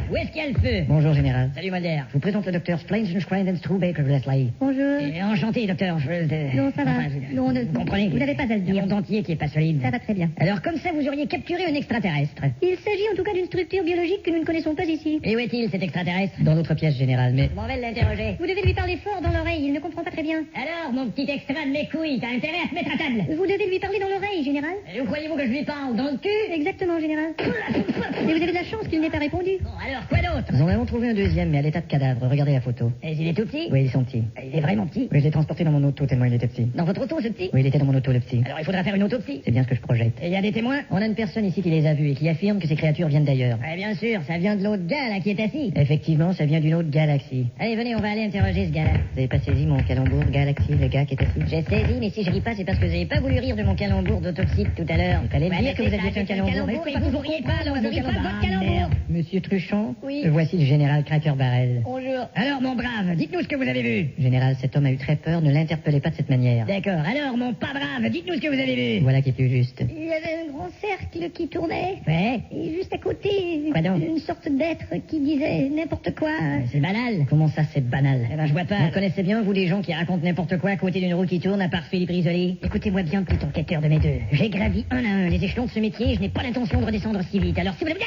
Speaker 2: Où est-ce qu'il y a le feu? Bonjour, général. Salut, Mulder. Je vous présente le docteur Splangenskrein Strubaker Leslie. Bonjour. Enchanté, docteur. Non, ça va. Non, vous comprenez? Vous n'avez pas à le dire. Le monde entier qui est pas solide. Ça va très bien. Alors, comme ça, vous auriez capturé un extraterrestre. Il s'agit en tout cas d'une structure biologique que nous ne connaissons pas ici. Et où est-il, cet extraterrestre? Dans l'autre pièce, général, mais... Je m'en vais l'interroger. Vous devez lui parler fort dans l'oreille, il ne comprend pas très bien. Alors, mon petit extra de mes couilles, t'as intérêt à te mettre à table. Vous devez lui parler dans l'oreille, général. Et où croyez-vous que je lui parle? Dans le cul? Exactement, général. Et vous avez de la chance qu'il n'ait pas répondu. Bon, alors, quoi d'autre? Nous en avons trouvé un deuxième, mais à l'état de cadavre. Regardez la photo. Et il est tout petit? Oui, ils sont petits. Il est vraiment petit? Oui, je l'ai transporté dans mon auto tellement il était petit. Dans votre auto, ce petit? Oui, il était dans mon auto, le petit. Alors il faudra faire une autopsie? C'est bien ce que je projette. Et il y a des témoins? On a une personne ici qui les a vus et qui affirme que ces créatures viennent d'ailleurs. Eh bien sûr, ça vient de l'autre gars, là, qui est assis. Effectivement, ça vient d'une autre galaxie. Allez, venez, on va aller interroger ce gars-là. Vous avez pas saisi mon calembour, galaxie, le gars qui est assis? J'ai saisi, mais si je ris pas, c'est parce que vous n'avez pas voulu rire de mon calembour d'autopsie de tout à l'heure. Il fallait dire que vous aviez fait un calembour. Mais vous ne riez pas, alors vous riez pas de votre calembour. Monsieur Truchon? Oui. Voici le général Cracker Barrel. Bonjour. Alors, mon brave, dites-nous ce que vous avez vu. Général, cet homme a eu très peur, ne l'interpellez pas de cette manière. D'accord. Alors, mon pas brave, dites-nous ce que vous avez vu. Voilà qui est plus juste. Il y avait un grand cercle qui tournait. Ouais. Et juste à côté, quoi donc? Une sorte d'être qui disait n'importe quoi. C'est banal. Comment ça, c'est banal? Eh ben, je vois pas. Vous connaissez bien, vous, des gens qui racontent n'importe quoi à côté d'une roue qui tourne, à part Philippe Risoli? Écoutez-moi bien, petit enquêteur de mes deux. J'ai gravi un à un les échelons de ce métier et je n'ai pas l'intention de redescendre si vite. Alors, si vous voulez...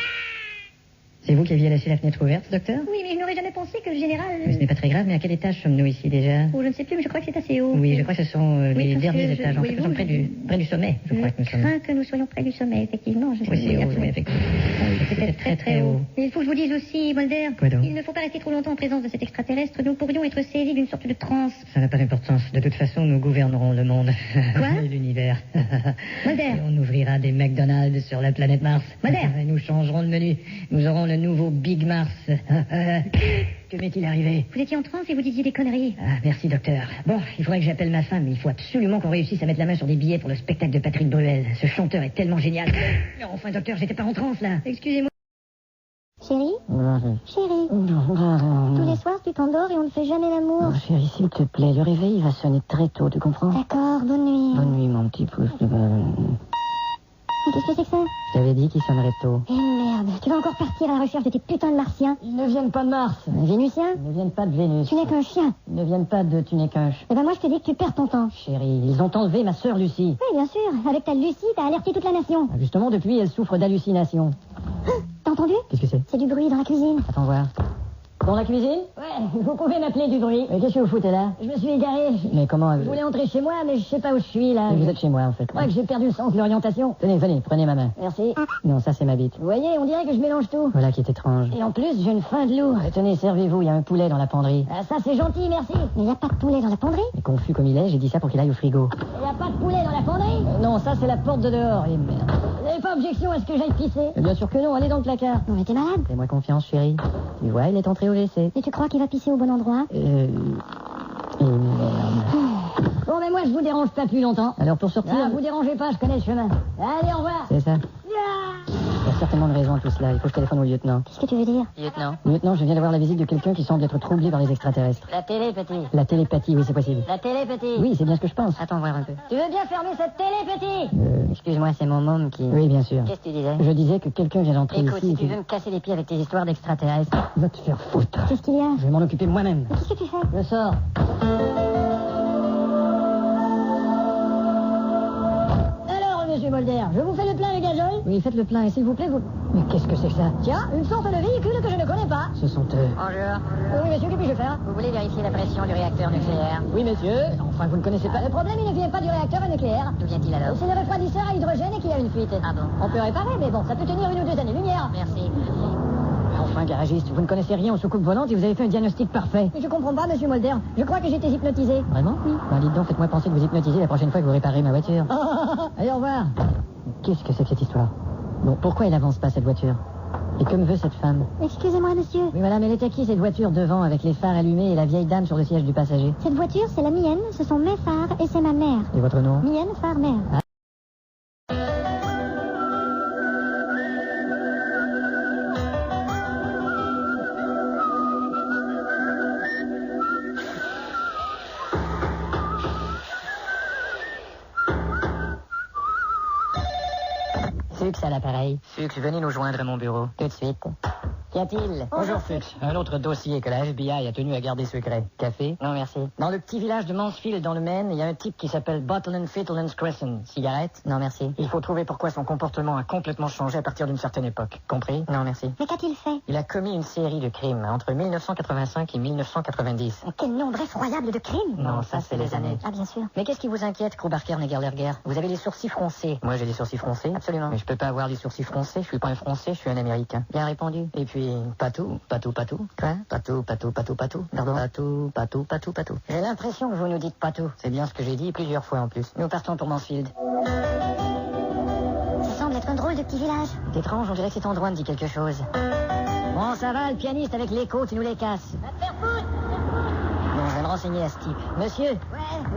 Speaker 6: C'est vous qui aviez laissé la fenêtre ouverte, docteur?
Speaker 1: Oui, mais je n'aurais jamais pensé que le général...
Speaker 6: Mais ce n'est pas très grave, mais à quel étage sommes-nous ici déjà?
Speaker 1: Oh, je ne sais plus, mais je crois que c'est assez haut.
Speaker 6: Oui, je crois que ce sont les
Speaker 1: parce
Speaker 6: derniers
Speaker 1: que
Speaker 6: étages. En fait, nous sommes près du sommet, je crois que nous sommes.
Speaker 1: Je crains que nous soyons près du sommet, effectivement.
Speaker 6: Oui, c'est haut, oui, effectivement.
Speaker 1: C'est peut-être très très haut. Mais il faut que je vous dise aussi, Mulder,
Speaker 6: Quoi donc?
Speaker 1: il ne faut pas rester trop longtemps en présence de cet extraterrestre. Nous pourrions être saisis d'une sorte de transe.
Speaker 6: Ça n'a pas d'importance. De toute façon, nous gouvernerons le monde.
Speaker 1: Quoi?
Speaker 6: Et l'univers.
Speaker 1: Mulder.
Speaker 6: Et on ouvrira des McDonald's sur la planète Mars.
Speaker 1: Mulder.
Speaker 6: Et nous changerons le menu. Nous aurons le nouveau Big Mars. Que m'est-il arrivé?
Speaker 1: Vous étiez en transe et vous disiez des conneries.
Speaker 6: Ah, merci, docteur. Bon, il faudrait que j'appelle ma femme. Il faut absolument qu'on réussisse à mettre la main sur des billets pour le spectacle de Patrick Bruel. Ce chanteur est tellement génial. Non, enfin, docteur, j'étais pas en transe, là.
Speaker 1: Excusez-moi.
Speaker 4: Chérie? Chérie? Tous les soirs, tu t'endors et on ne fait jamais l'amour.
Speaker 2: Oh, chérie, s'il te plaît, le réveil va sonner très tôt, tu comprends?
Speaker 4: D'accord, bonne nuit.
Speaker 2: Bonne nuit, mon petit pouce.
Speaker 4: Mais qu'est-ce que c'est que ça?
Speaker 2: Je t'avais dit qu'il sonnerait tôt.
Speaker 4: Eh merde, tu vas encore partir à la recherche de tes putains de martiens.
Speaker 2: Ils ne viennent pas de Mars.
Speaker 4: Vénusiens?
Speaker 2: Ils ne viennent pas de Vénus.
Speaker 4: Tu n'es qu'un chien.
Speaker 2: Ils ne viennent pas de Tu n'es qu'un ch.
Speaker 4: Eh ben moi je te dis que tu perds ton temps.
Speaker 2: Chérie, ils ont enlevé ma sœur Lucie.
Speaker 4: Oui, bien sûr. Avec ta Lucie, t'as alerté toute la nation.
Speaker 2: Ah, justement, depuis, elle souffre d'hallucinations.
Speaker 4: T'as entendu?
Speaker 2: Qu'est-ce que c'est?
Speaker 4: C'est du bruit dans la cuisine.
Speaker 2: Attends voir. Dans la cuisine?
Speaker 4: Ouais, vous pouvez m'appeler du bruit.
Speaker 2: Mais qu'est-ce que vous foutez là?
Speaker 4: Je me suis égaré.
Speaker 2: Mais comment...
Speaker 4: Je voulais entrer chez moi, mais je sais pas où je suis là.
Speaker 2: Vous êtes chez moi, en fait.
Speaker 4: Je crois que j'ai perdu le sens de l'orientation.
Speaker 2: Venez, prenez ma main.
Speaker 4: Merci.
Speaker 2: Non, ça c'est ma bite.
Speaker 4: Vous voyez, on dirait que je mélange tout.
Speaker 2: Voilà qui est étrange.
Speaker 4: Et en plus, j'ai une faim de loup.
Speaker 2: Tenez, servez-vous, il y a un poulet dans la penderie.
Speaker 4: Ah, ça c'est gentil, merci. Mais y a pas de poulet dans la penderie?
Speaker 2: Et confus comme il est, j'ai dit ça pour qu'il aille au frigo.
Speaker 4: Y a pas de poulet dans la penderie?
Speaker 2: Non, ça c'est la porte de dehors. Et merde.
Speaker 4: Vous n'avez pas objection à ce que j'aille pisser?
Speaker 2: Bien sûr que non, allez dans le placard.
Speaker 4: Non mais t'es malade.
Speaker 2: Fais-moi confiance, chérie. Tu vois, il est entré au WC.
Speaker 4: Et tu crois qu'il va pisser au bon endroit?
Speaker 2: Et merde.
Speaker 4: Bon, mais moi je vous dérange pas plus longtemps.
Speaker 2: Alors pour sortir...
Speaker 4: Ah, vous dérangez pas, je connais le chemin. Allez, au revoir.
Speaker 2: C'est ça.
Speaker 4: Ah.
Speaker 2: Il y a certainement une raison à tout cela. Il faut que je téléphone au lieutenant.
Speaker 4: Qu'est-ce que tu veux dire?
Speaker 2: Lieutenant, je viens d'avoir la visite de quelqu'un qui semble être troublé par les extraterrestres.
Speaker 4: La télé, petit.
Speaker 2: La télépathie, oui, c'est possible.
Speaker 4: La télé, petit.
Speaker 2: Oui, c'est bien ce que je pense.
Speaker 4: Attends voir un peu. Tu veux bien fermer cette télé, petit?
Speaker 2: Excuse-moi, c'est mon môme qui... Oui, bien sûr.
Speaker 4: Qu'est-ce que tu disais?
Speaker 2: Je disais que quelqu'un vient d'entrer
Speaker 4: Écoute,
Speaker 2: ici...
Speaker 4: si tu veux me casser les pieds avec tes histoires d'extraterrestres...
Speaker 2: Va te faire foutre.
Speaker 4: Qu'est-ce qu'il y a?
Speaker 2: Je vais m'en occuper moi-même.
Speaker 4: Qu'est-ce que tu fais?
Speaker 2: Je sors.
Speaker 4: Alors, monsieur Mulder, je vous fais le plein de gazole?
Speaker 2: Oui, faites le plein, et s'il vous plaît, vous... Mais qu'est-ce que c'est que ça?
Speaker 4: Tiens, une sorte de véhicule que je ne connais pas.
Speaker 2: Ce sont eux.
Speaker 4: Bonjour. Oui, monsieur, que puis-je faire?
Speaker 3: Vous voulez vérifier la pression du réacteur nucléaire?
Speaker 2: Oui, monsieur. Enfin, vous ne connaissez pas...
Speaker 4: Le problème, il ne vient pas du réacteur nucléaire.
Speaker 3: D'où vient-il alors?
Speaker 4: C'est le refroidisseur à hydrogène et qu'il y a une fuite.
Speaker 3: Ah bon?
Speaker 4: On peut réparer, mais bon, ça peut tenir 1 ou 2 années-lumière.
Speaker 3: Merci.
Speaker 2: Enfin, garagiste, vous ne connaissez rien aux soucoupes volantes et vous avez fait un diagnostic parfait.
Speaker 4: Mais je comprends pas, monsieur Mulder. Je crois que j'étais hypnotisé.
Speaker 2: Vraiment? Oui. Ben, dites donc, faites-moi penser que vous hypnotisez la prochaine fois que vous réparez ma voiture.
Speaker 4: Allez, au revoir.
Speaker 2: Qu'est-ce que c'est que cette histoire? Bon, pourquoi elle avance pas, cette voiture? Et que me veut cette femme?
Speaker 4: Excusez-moi, monsieur.
Speaker 2: Oui, madame, elle était qui, cette voiture devant, avec les phares allumés et la vieille dame sur le siège du passager?
Speaker 4: Cette voiture, c'est la mienne, ce sont mes phares et c'est ma mère.
Speaker 2: Et votre nom?
Speaker 4: Mienne, phare, mère.
Speaker 2: Fuchs à l'appareil.
Speaker 3: Fuchs, venez nous joindre à mon bureau.
Speaker 2: Tout de suite. Qu'y a-t-il?
Speaker 3: Bonjour, Fuchs.
Speaker 2: Un autre dossier que la FBI a tenu à garder secret. Café?
Speaker 3: Non, merci.
Speaker 2: Dans le petit village de Mansfield, dans le Maine, il y a un type qui s'appelle Bottle Fittle's Crescent. Cigarette?
Speaker 3: Non, merci.
Speaker 2: Il faut trouver pourquoi son comportement a complètement changé à partir d'une certaine époque. Compris?
Speaker 3: Non, merci.
Speaker 4: Mais qu'a-t-il fait?
Speaker 2: Il a commis une série de crimes entre 1985 et 1990.
Speaker 4: Quel nombre effroyable de crimes!
Speaker 2: Non, ça c'est les années.
Speaker 4: Ah, bien sûr.
Speaker 2: Mais qu'est-ce qui vous inquiète, Krubarker Negerlerger? Vous avez les sourcils froncés. Moi j'ai les sourcils froncés?
Speaker 3: Absolument.
Speaker 2: Mais je peux pas avoir les sourcils froncés, je suis pas un Français, je suis un Américain.
Speaker 3: Bien répondu.
Speaker 2: Et puis, patou.
Speaker 3: Quoi?
Speaker 2: Patou.
Speaker 3: Pardon?
Speaker 2: Patou. J'ai l'impression que vous nous dites patou. C'est bien ce que j'ai dit plusieurs fois en plus. Nous partons pour Mansfield.
Speaker 4: Ça semble être un drôle de petit village.
Speaker 2: C'est étrange, on dirait que cet endroit me dit quelque chose. Bon, ça va, le pianiste avec l'écho, tu nous les casses.
Speaker 4: Va te faire foutre!
Speaker 2: Bon, je vais me renseigner à ce type. Monsieur,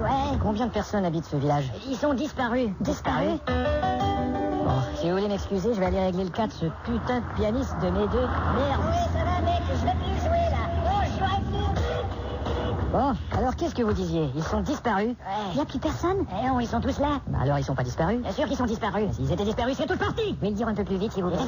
Speaker 4: Ouais.
Speaker 2: combien de personnes habitent ce village?
Speaker 4: Ils sont disparus.
Speaker 2: Disparus? Bon, si vous voulez m'excuser, je vais aller régler le cas de ce putain de pianiste de mes deux. Merde!
Speaker 4: Oui, ça va, mec, je vais plus jouer là. Non, je jouerai plus.
Speaker 2: Bon, alors qu'est-ce que vous disiez? Ils sont disparus?
Speaker 1: Il n'y a plus personne?
Speaker 2: Eh non, ils sont tous là. Bah alors ils sont pas disparus?
Speaker 1: Bien sûr qu'ils sont disparus.
Speaker 2: S'ils étaient disparus, c'est tous partis.
Speaker 1: Mais le dire un peu plus vite, s'il vous plaît.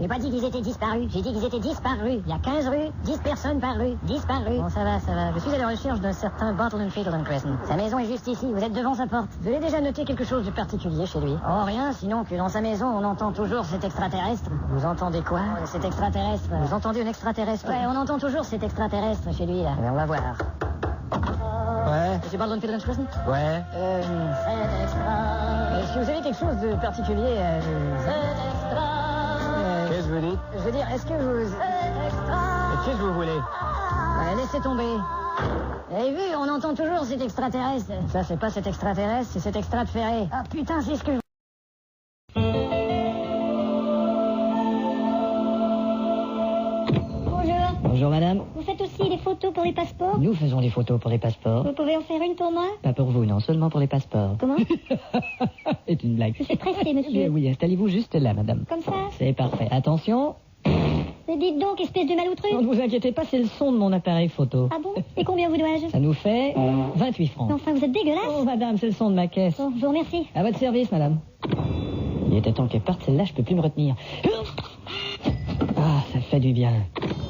Speaker 2: J'ai pas dit qu'ils étaient disparus, j'ai dit qu'ils étaient disparus. Il y a 15 rues, 10 personnes par rue, disparus. Bon, ça va. Je suis à la recherche d'un certain Bartle & Fiddle & Crescent. Sa maison est juste ici, vous êtes devant sa porte. Vous avez déjà noté quelque chose de particulier chez lui? Oh, rien, sinon que dans sa maison, on entend toujours cet extraterrestre. Vous entendez quoi? Cet extraterrestre. Vous entendez un extraterrestre? Ouais, on entend toujours cet extraterrestre chez lui, là. On va voir.
Speaker 5: Ouais.
Speaker 2: Monsieur Bartle & Fiddle & Crescent?
Speaker 5: Ouais.
Speaker 2: Cet extra... Est-ce que vous avez quelque chose de particulier cet extra...
Speaker 5: Qu'est-ce que vous dites?
Speaker 2: Je veux dire, est-ce que vous... Cet extra...
Speaker 5: Qu'est-ce que vous voulez?
Speaker 2: Ouais, laissez tomber. Vous avez vu, on entend toujours cet extraterrestre. Ça, c'est pas cet extraterrestre, c'est cet extra de ferré. Ah putain, c'est ce que...
Speaker 1: Bonjour.
Speaker 2: Bonjour madame.
Speaker 1: Vous faites aussi des photos pour les passeports?
Speaker 2: Nous faisons des photos pour les passeports.
Speaker 1: Vous pouvez en faire une pour moi?
Speaker 2: Pas pour vous, non, seulement pour les passeports.
Speaker 1: Comment?
Speaker 2: C'est une blague.
Speaker 1: Je suis pressée, monsieur.
Speaker 2: Oui, installez-vous juste là, madame.
Speaker 1: Comme ça?
Speaker 2: C'est parfait. Attention.
Speaker 1: Mais dites donc, espèce de maloutreux.
Speaker 2: Ne vous inquiétez pas, c'est le son de mon appareil photo.
Speaker 1: Ah bon? Et combien vous dois-je?
Speaker 2: Ça nous fait 28 francs.
Speaker 1: Mais enfin, vous êtes dégueulasse.
Speaker 2: Oh, madame, c'est le son de ma caisse.
Speaker 1: Bon, je vous remercie.
Speaker 2: À votre service, madame. Il était temps qu'elle parte, celle-là, je peux plus me retenir. Ah, ça fait du bien.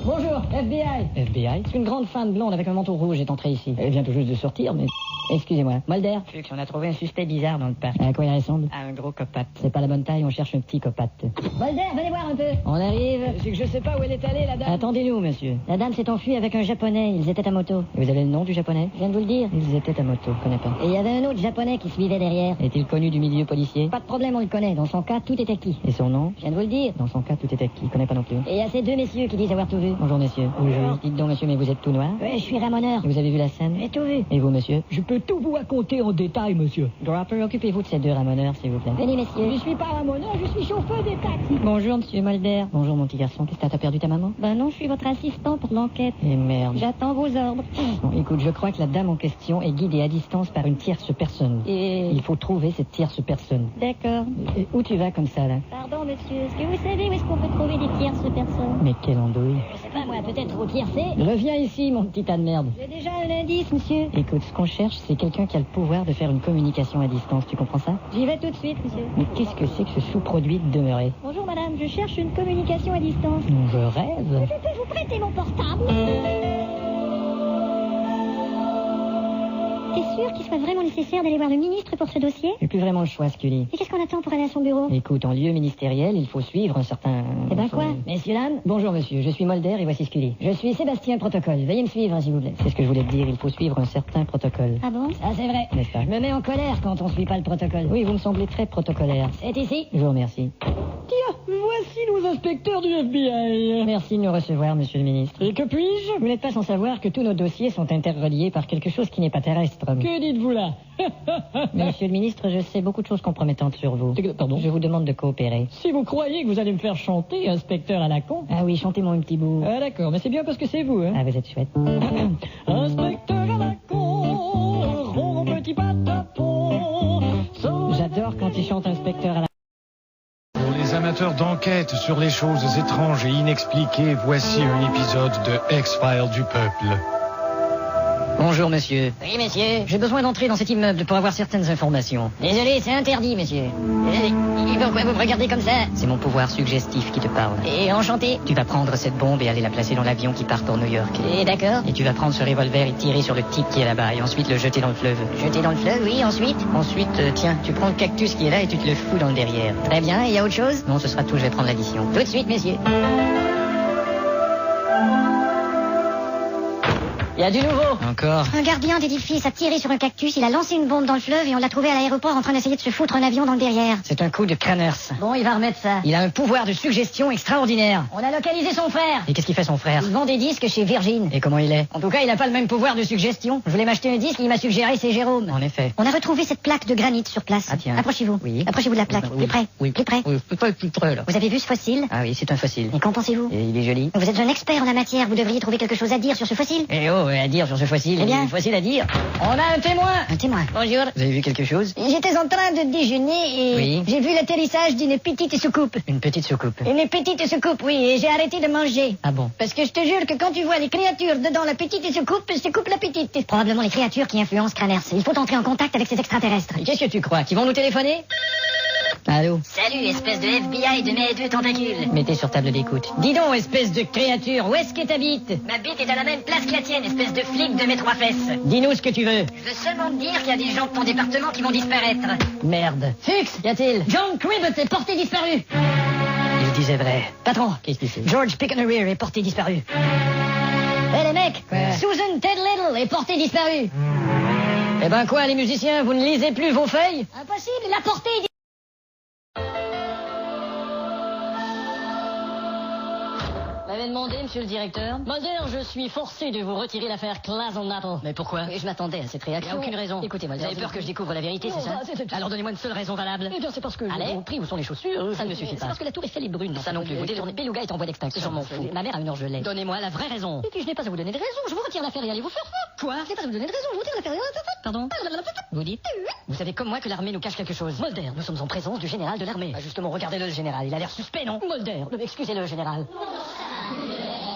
Speaker 2: Bonjour, FBI. FBI? C'est une grande femme blonde avec un manteau rouge est entrée ici. Elle vient tout juste de sortir, mais... Excusez-moi. Mulder? Fuchs, on a trouvé un suspect bizarre dans le parc. À quoi il ressemble? À un gros copat. C'est pas la bonne taille, on cherche un petit copat.
Speaker 1: Mulder, venez voir un peu.
Speaker 2: On arrive. C'est que je sais pas où elle est allée, la dame. Attendez-nous, monsieur.
Speaker 1: La dame s'est enfuie avec un japonais. Ils étaient à moto.
Speaker 2: Et vous avez le nom du japonais?
Speaker 1: Je viens de vous le dire.
Speaker 2: Ils étaient à moto, je connais pas.
Speaker 1: Et il y avait un autre japonais qui suivait derrière.
Speaker 2: Est-il connu du milieu policier?
Speaker 1: Pas de problème, on le connaît. Dans son cas, tout est acquis.
Speaker 2: Et son nom?
Speaker 1: Je viens de vous le dire.
Speaker 2: Dans son cas, tout est acquis. Je connais pas non plus.
Speaker 1: Et il y a ces deux messieurs qui disent avoir tout vu.
Speaker 2: Bonjour, messieurs.
Speaker 1: Bonjour.
Speaker 2: Dites donc, monsieur, mais vous êtes tout noir?
Speaker 1: Oui, je suis ramoneur.
Speaker 2: Et vous avez vu la scène?
Speaker 1: J'ai tout vu.
Speaker 2: Et vous, monsieur? Je peux tout vous raconter en détail, monsieur. Dropper, occupez-vous de ces deux ramoneurs, s'il vous plaît.
Speaker 1: Venez, messieurs.
Speaker 2: Je suis pas ramoneur, je suis chauffeur des taxis. Bonjour, monsieur Mulder. Bonjour, mon petit garçon. Qu'est-ce que t'as perdu ta maman?
Speaker 1: Ben non, je suis votre assistant pour l'enquête.
Speaker 2: Et merde.
Speaker 1: J'attends vos ordres.
Speaker 2: Bon, écoute, je crois que la dame en question est guidée à distance par une tierce personne.
Speaker 1: Et...
Speaker 2: Il faut trouver cette tierce personne.
Speaker 1: D'accord.
Speaker 2: Et où tu vas comme ça, là?
Speaker 1: Pardon, monsieur. Est-ce que vous savez où est-ce qu'on peut trouver des tierces personnes?
Speaker 2: Mais quelle andouille.
Speaker 1: Je sais pas, moi, peut-être au tiercé.
Speaker 2: Reviens ici, mon petit tas de merde.
Speaker 1: J'ai déjà un indice, monsieur.
Speaker 2: Écoute, ce qu'on cherche, c'est quelqu'un qui a le pouvoir de faire une communication à distance. Tu comprends ça?
Speaker 1: J'y vais tout de suite, monsieur.
Speaker 2: Mais qu'est-ce que c'est que ce sous-produit de demeurer?
Speaker 1: Bonjour, madame. Je cherche une communication à distance.
Speaker 2: Je rêve.
Speaker 1: Je peux vous prêter mon portable? T'es sûr qu'il soit vraiment nécessaire d'aller voir le ministre pour ce dossier?
Speaker 2: J'ai plus vraiment le choix, Scully.
Speaker 1: Et qu'est-ce qu'on attend pour aller à son bureau?
Speaker 2: Écoute, en lieu ministériel, il faut suivre un certain...
Speaker 1: Eh ben quoi?
Speaker 2: Messieurs, dames, bonjour monsieur, je suis Mulder et voici Scully. Je suis Sébastien Protocole, veuillez me suivre s'il vous plaît. C'est ce que je voulais te dire, il faut suivre un certain protocole.
Speaker 1: Ah bon?
Speaker 2: Ah c'est vrai, n'est-ce pas? Je me mets en colère quand on suit pas le protocole. Oui, vous me semblez très protocolaire.
Speaker 1: C'est ici?
Speaker 2: Je vous remercie. Tiens, voici nos inspecteurs du FBI. Merci de nous recevoir, monsieur le ministre. Et que puis-je? Vous n'êtes pas sans savoir que tous nos dossiers sont interreliés par quelque chose qui n'est pas terrestre. Que dites-vous là? Monsieur le ministre, je sais beaucoup de choses compromettantes sur vous. Pardon? Je vous demande de coopérer. Si vous croyez que vous allez me faire chanter, inspecteur à la con. Ah oui, chantez-moi un petit bout. Ah d'accord, mais c'est bien parce que c'est vous, hein. Ah, vous êtes chouette. Inspecteur à la con, mon petit patapon. J'adore quand il chante inspecteur à la...
Speaker 7: Pour les amateurs d'enquête sur les choses étranges et inexpliquées, voici un épisode de X-Files du peuple.
Speaker 2: Bonjour, monsieur.
Speaker 1: Oui, monsieur.
Speaker 2: J'ai besoin d'entrer dans cet immeuble pour avoir certaines informations.
Speaker 1: Désolé, c'est interdit, monsieur. Pourquoi vous me regardez comme ça?
Speaker 2: C'est mon pouvoir suggestif qui te parle.
Speaker 1: Et enchanté.
Speaker 2: Tu vas prendre cette bombe et aller la placer dans l'avion qui part pour New York.
Speaker 1: Et d'accord.
Speaker 2: Et tu vas prendre ce revolver et tirer sur le type qui est là-bas et ensuite le jeter dans le fleuve.
Speaker 1: Jeter dans le fleuve, oui, ensuite.
Speaker 2: Ensuite, tiens, tu prends le cactus qui est là et tu te le fous dans le derrière.
Speaker 1: Très bien, il y a autre chose?
Speaker 2: Non, ce sera tout, je vais prendre l'addition.
Speaker 1: Tout de suite, messieurs.
Speaker 2: Il y a du nouveau. Encore.
Speaker 1: Un gardien d'édifice a tiré sur un cactus, il a lancé une bombe dans le fleuve et on l'a trouvé à l'aéroport en train d'essayer de se foutre un avion dans le derrière.
Speaker 2: C'est un coup de Cranners.
Speaker 1: Bon, il va remettre ça.
Speaker 2: Il a un pouvoir de suggestion extraordinaire.
Speaker 1: On a localisé son frère.
Speaker 2: Et qu'est-ce qu'il fait son frère?
Speaker 1: Il vend des disques chez Virgin.
Speaker 2: Et comment il est?
Speaker 1: En tout cas, il n'a pas le même pouvoir de suggestion. Je voulais m'acheter un disque, il m'a suggéré, c'est Jérôme.
Speaker 2: En effet.
Speaker 1: On a retrouvé cette plaque de granit sur place.
Speaker 2: Ah tiens.
Speaker 1: Approchez-vous.
Speaker 2: Oui.
Speaker 1: Approchez-vous de la plaque.
Speaker 2: Oui.
Speaker 1: Plus près.
Speaker 2: Oui.
Speaker 1: Plus près.
Speaker 2: Oui, plus près là.
Speaker 1: Vous avez vu ce fossile?
Speaker 2: Ah oui, c'est un fossile.
Speaker 1: Et qu'en pensez-vous?
Speaker 2: Et il est joli.
Speaker 1: Vous êtes un expert en la matière, vous devriez trouver quelque chose à dire sur ce fossile.
Speaker 2: Eh oh, à dire sur ce fossile.
Speaker 1: Eh bien.
Speaker 2: Facile à dire. On a un témoin.
Speaker 1: Un témoin.
Speaker 2: Bonjour. Vous avez vu quelque chose?
Speaker 1: J'étais en train de déjeuner et
Speaker 2: Oui.
Speaker 1: j'ai vu l'atterrissage d'une petite soucoupe.
Speaker 2: Une petite soucoupe.
Speaker 1: Une petite soucoupe, oui, et j'ai arrêté de manger.
Speaker 2: Ah bon?
Speaker 1: Parce que je te jure que quand tu vois les créatures dedans la petite soucoupe, je te coupe l'appétit. Probablement les créatures qui influencent Craners. Il faut entrer en contact avec ces extraterrestres.
Speaker 2: Et qu'est-ce que tu crois? Qu'ils vont nous téléphoner? Allô?
Speaker 1: Salut, espèce de FBI de mes deux tentacules.
Speaker 2: Mettez sur table d'écoute. Dis donc, espèce de créature, où est-ce que t'habites?
Speaker 1: Ma bite est à la même place que la tienne, espèce de flic de mes trois fesses.
Speaker 2: Dis-nous ce que tu veux.
Speaker 1: Je veux seulement te dire qu'il y a des gens de ton département qui vont disparaître.
Speaker 2: Merde.
Speaker 1: Fix,
Speaker 2: Qu'y a-t-il?
Speaker 1: John Cribbett est porté disparu.
Speaker 2: Il disait vrai.
Speaker 1: Patron,
Speaker 2: Qu'est-ce qu'il fait?
Speaker 1: George Pickenerear est porté disparu. Eh les mecs,
Speaker 2: Quoi?
Speaker 1: Susan Ted Little est portée disparue.
Speaker 2: Eh ben quoi, les musiciens, vous ne lisez plus vos feuilles?
Speaker 1: Impossible, la portée est
Speaker 2: Vous m'avez demandé, monsieur le directeur? Mulder, je suis forcé de vous retirer l'affaire Clason-Nathan. Mais pourquoi? Je m'attendais à cette réaction. Il n'y a aucune raison. Écoutez, Mulder, vous avez peur que je découvre la vérité, c'est ça? Alors donnez-moi une seule raison valable. Eh bien, c'est parce que... Allez, au prix, où sont les chaussures? Ça ne me suffit pas. C'est parce que la tour Eiffel est brune. Ça non plus. Vous détournez. Beluga est en voie d'extinction. Je m'en fous. Ma mère a une orgelée. Donnez-moi la vraie raison. Et puis je n'ai pas à vous donner de raison. Je vous retire l'affaire et allez vous faire foutre. Quoi? Je n'ai pas à vous donner de raison. Je vous retire l'affaire et allez vous faire foutre. Pardon? Vous dites? Vous savez comme moi que l'armée nous cache quelque chose. Mulder, nous sommes en présence du général de l'armée. Bah justement, regardez-le, le général. Il a l'air suspect, non? Mulder, excusez-le, général.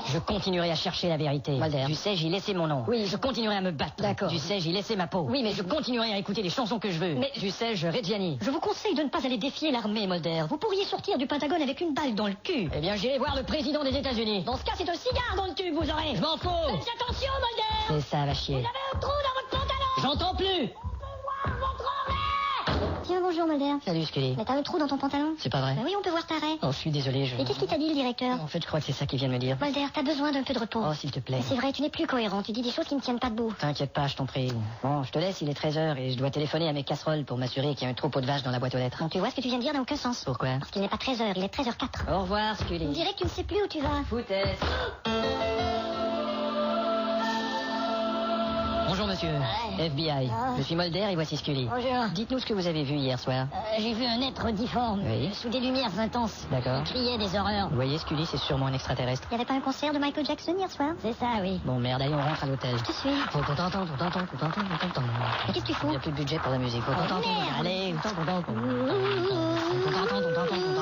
Speaker 2: Je continuerai à chercher la vérité. Mulder, tu sais, j'y laissé mon nom. Oui, je continuerai à me battre. D'accord. Tu sais, j'y laissé ma peau. Oui, mais je continuerai à écouter les chansons que je veux. Mais tu sais, je Reggiani. Je vous conseille de ne pas aller défier l'armée, Mulder. Vous pourriez sortir du Pentagone avec une balle dans le cul. Eh bien, j'irai voir le président des États-Unis. Dans ce cas, c'est un cigare dans le tube, vous aurez. Je m'en fous. Faites attention, Mulder. C'est ça, va chier.
Speaker 1: Vous avez un trou dans votre pantalon.
Speaker 2: J'entends plus.
Speaker 1: Tiens, bonjour Mulder.
Speaker 2: Salut, Scully.
Speaker 1: Mais t'as un trou dans ton pantalon?
Speaker 2: C'est pas vrai.
Speaker 1: Bah oui, on peut voir ta raie.
Speaker 2: Oh, je suis désolé,
Speaker 1: Et qu'est-ce qu'il t'a dit, le directeur?
Speaker 2: En fait, je crois que c'est ça qu'il vient de me dire.
Speaker 1: Mulder, t'as besoin d'un peu de repos.
Speaker 2: Oh, s'il te plaît.
Speaker 1: Mais c'est vrai, tu n'es plus cohérent. Tu dis des choses qui ne tiennent pas debout.
Speaker 2: T'inquiète pas, je t'en prie. Bon, je te laisse, il est 13h et je dois téléphoner à mes casseroles pour m'assurer qu'il y a un troupeau de vaches dans la boîte aux lettres.
Speaker 1: Donc tu vois, ce que tu viens de dire n'a aucun sens.
Speaker 2: Pourquoi?
Speaker 1: Parce qu'il n'est pas 13h, il est 13h04.
Speaker 2: Au revoir, Scully.
Speaker 1: On dirait que tu ne sais plus où tu vas.
Speaker 2: Foutaise. Bonjour, monsieur.
Speaker 1: Ouais.
Speaker 2: FBI.
Speaker 1: Ah.
Speaker 2: Je suis Mulder et voici Scully.
Speaker 1: Bonjour.
Speaker 2: Dites-nous ce que vous avez vu hier soir.
Speaker 1: J'ai vu un être difforme,
Speaker 2: Oui.
Speaker 1: sous des lumières intenses.
Speaker 2: D'accord.
Speaker 1: Il criait des horreurs.
Speaker 2: Vous voyez, Scully, c'est sûrement un extraterrestre.
Speaker 1: Il n'y avait pas un concert de Michael Jackson hier soir? C'est ça, oui.
Speaker 2: Bon, merde, allez, on rentre à l'hôtel.
Speaker 1: Je te suis.
Speaker 2: Mais
Speaker 1: Mais qu'est-ce que tu fous?
Speaker 2: Il n'y a plus de budget pour la musique.
Speaker 1: Merde.
Speaker 2: Allez,